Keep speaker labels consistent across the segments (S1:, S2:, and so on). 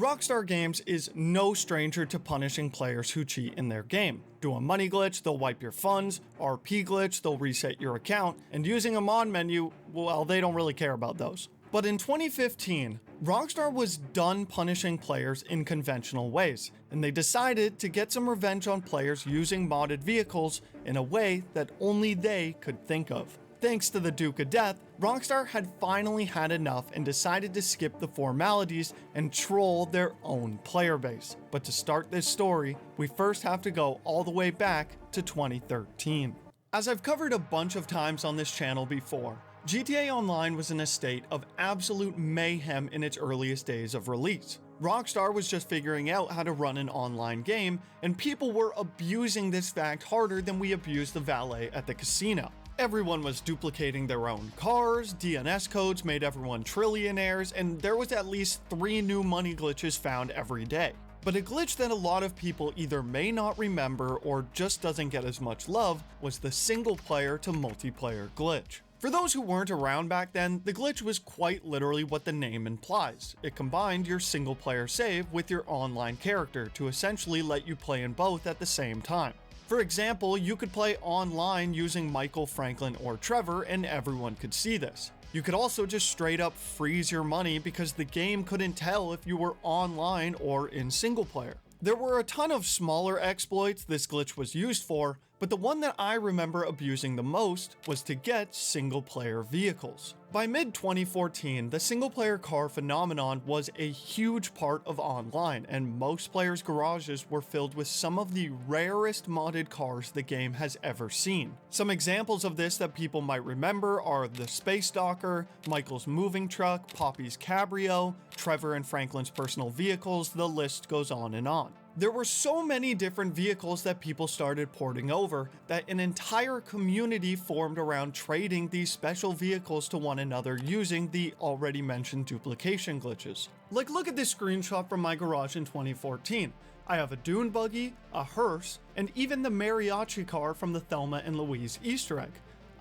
S1: Rockstar Games is no stranger to punishing players who cheat in their game. Do a money glitch, they'll wipe your funds, RP glitch, they'll reset your account, and using a mod menu, well, they don't really care about those. But in 2015, Rockstar was done punishing players in conventional ways, and they decided to get some revenge on players using modded vehicles in a way that only they could think of. Thanks to the Duke of Death, Rockstar had finally had enough and decided to skip the formalities and troll their own player base. But to start this story, we first have to go all the way back to 2013. As I've covered a bunch of times on this channel before, GTA Online was in a state of absolute mayhem in its earliest days of release. Rockstar was just figuring out how to run an online game, and people were abusing this fact harder than we abused the valet at the casino. Everyone was duplicating their own cars, DNS codes made everyone trillionaires, and there was at least 3 new money glitches found every day. But a glitch that a lot of people either may not remember or just doesn't get as much love was the single player to multiplayer glitch. For those who weren't around back then, the glitch was quite literally what the name implies. It combined your single player save with your online character to essentially let you play in both at the same time. For example, you could play online using Michael, Franklin, or Trevor, and everyone could see this. You could also just straight up freeze your money because the game couldn't tell if you were online or in single player. There were a ton of smaller exploits this glitch was used for, but the one that I remember abusing the most was to get single-player vehicles. By mid-2014, the single-player car phenomenon was a huge part of online, and most players' garages were filled with some of the rarest modded cars the game has ever seen. Some examples of this that people might remember are the Space Docker, Michael's moving truck, Poppy's Cabrio, Trevor and Franklin's personal vehicles, the list goes on and on. There were so many different vehicles that people started porting over that an entire community formed around trading these special vehicles to one another using the already mentioned duplication glitches. Like, look at this screenshot from my garage in 2014. I have a dune buggy, a hearse, and even the mariachi car from the Thelma and Louise Easter egg.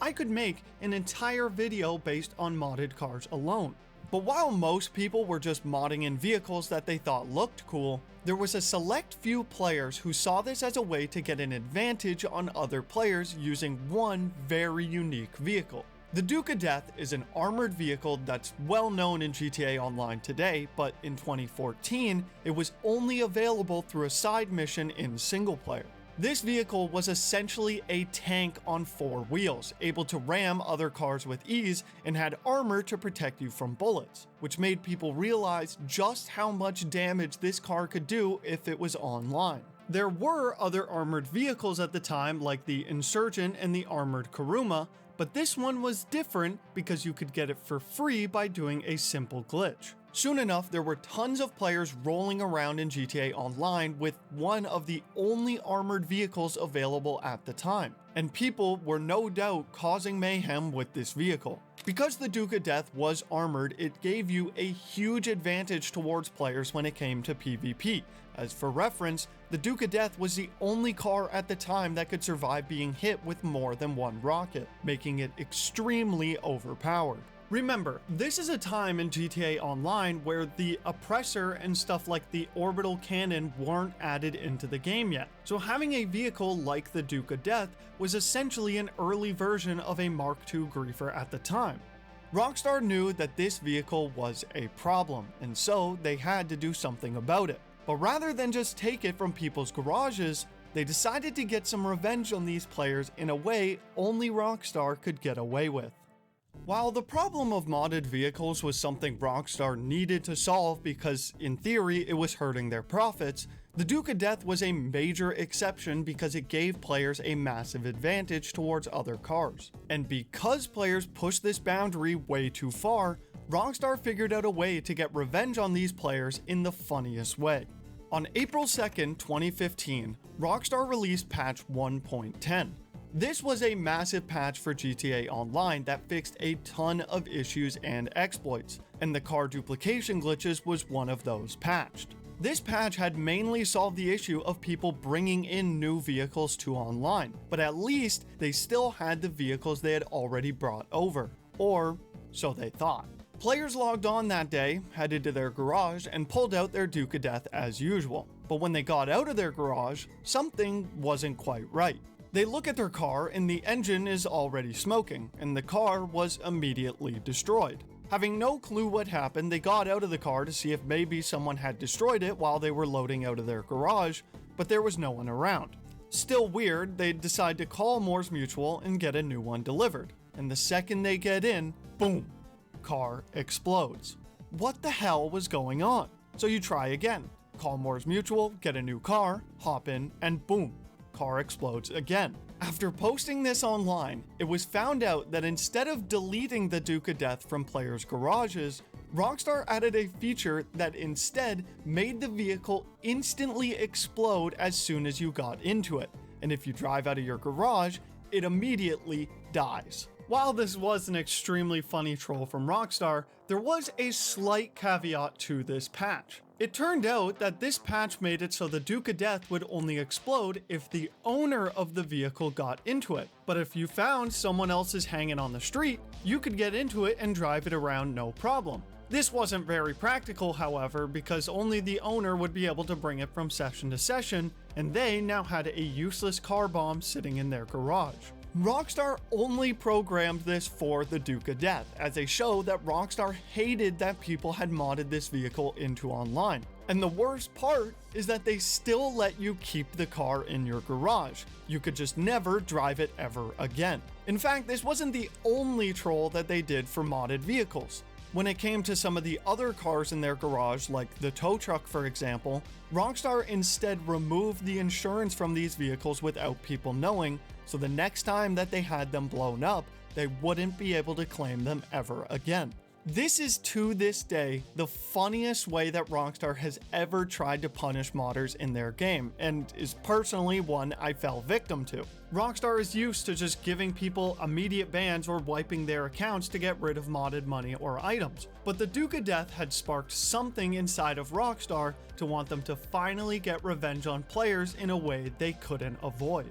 S1: I could make an entire video based on modded cars alone. But while most people were just modding in vehicles that they thought looked cool, there was a select few players who saw this as a way to get an advantage on other players using one very unique vehicle. The Duke of Death is an armored vehicle that's well known in GTA Online today, but in 2014, it was only available through a side mission in single player. This vehicle was essentially a tank on 4 wheels, able to ram other cars with ease and had armor to protect you from bullets, which made people realize just how much damage this car could do if it was online. There were other armored vehicles at the time like the Insurgent and the armored Kuruma, but this one was different because you could get it for free by doing a simple glitch. Soon enough, there were tons of players rolling around in GTA Online with one of the only armored vehicles available at the time, and people were no doubt causing mayhem with this vehicle. Because the Duke of Death was armored, it gave you a huge advantage towards players when it came to PvP. As for reference, the Duke of Death was the only car at the time that could survive being hit with more than one rocket, making it extremely overpowered. Remember, this is a time in GTA Online where the oppressor and stuff like the orbital cannon weren't added into the game yet, so having a vehicle like the Duke of Death was essentially an early version of a Mark II griefer at the time. Rockstar knew that this vehicle was a problem, and so they had to do something about it. But rather than just take it from people's garages, they decided to get some revenge on these players in a way only Rockstar could get away with. While the problem of modded vehicles was something Rockstar needed to solve because, in theory, it was hurting their profits, the Duke of Death was a major exception because it gave players a massive advantage towards other cars. And because players pushed this boundary way too far, Rockstar figured out a way to get revenge on these players in the funniest way. On April 2nd, 2015, Rockstar released patch 1.10. This was a massive patch for GTA Online that fixed a ton of issues and exploits, and the car duplication glitches was one of those patched. This patch had mainly solved the issue of people bringing in new vehicles to online, but at least they still had the vehicles they had already brought over, or so they thought. Players logged on that day, headed to their garage, and pulled out their Duke of Death as usual. But when they got out of their garage, something wasn't quite right. They look at their car and the engine is already smoking, and the car was immediately destroyed. Having no clue what happened, they got out of the car to see if maybe someone had destroyed it while they were loading out of their garage, but there was no one around. Still weird, they decide to call Moore's Mutual and get a new one delivered. And the second they get in, boom, car explodes. What the hell was going on? So you try again. Call Moore's Mutual, get a new car, hop in, and boom, car explodes again. After posting this online, it was found out that instead of deleting the Duke of Death from players' garages, Rockstar added a feature that instead made the vehicle instantly explode as soon as you got into it. And if you drive out of your garage, it immediately dies. While this was an extremely funny troll from Rockstar, there was a slight caveat to this patch. It turned out that this patch made it so the Duke of Death would only explode if the owner of the vehicle got into it. But if you found someone else's hanging on the street, you could get into it and drive it around no problem. This wasn't very practical, however, because only the owner would be able to bring it from session to session, and they now had a useless car bomb sitting in their garage. Rockstar only programmed this for the Duke of Death, as they show that Rockstar hated that people had modded this vehicle into online. And the worst part is that they still let you keep the car in your garage. You could just never drive it ever again. In fact, this wasn't the only troll that they did for modded vehicles. When it came to some of the other cars in their garage, like the tow truck for example, Rockstar instead removed the insurance from these vehicles without people knowing, so the next time that they had them blown up, they wouldn't be able to claim them ever again. This is, to this day, the funniest way that Rockstar has ever tried to punish modders in their game, and is personally one I fell victim to. Rockstar is used to just giving people immediate bans or wiping their accounts to get rid of modded money or items. But the Duke of Death had sparked something inside of Rockstar to want them to finally get revenge on players in a way they couldn't avoid.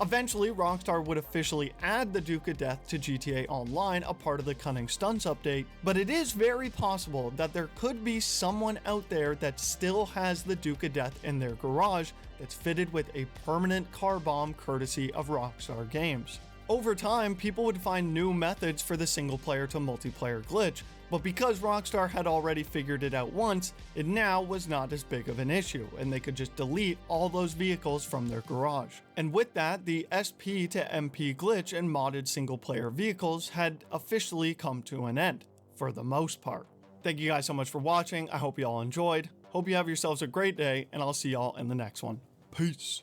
S1: Eventually, Rockstar would officially add the Duke of Death to GTA Online, a part of the Cunning Stunts update, but it is very possible that there could be someone out there that still has the Duke of Death in their garage that's fitted with a permanent car bomb courtesy of Rockstar Games. Over time, people would find new methods for the single player to multiplayer glitch, but because Rockstar had already figured it out once, it now was not as big of an issue, and they could just delete all those vehicles from their garage. And with that, the SP to MP glitch and modded single player vehicles had officially come to an end, for the most part. Thank you guys so much for watching. I hope you all enjoyed. Hope you have yourselves a great day, and I'll see y'all in the next one. Peace.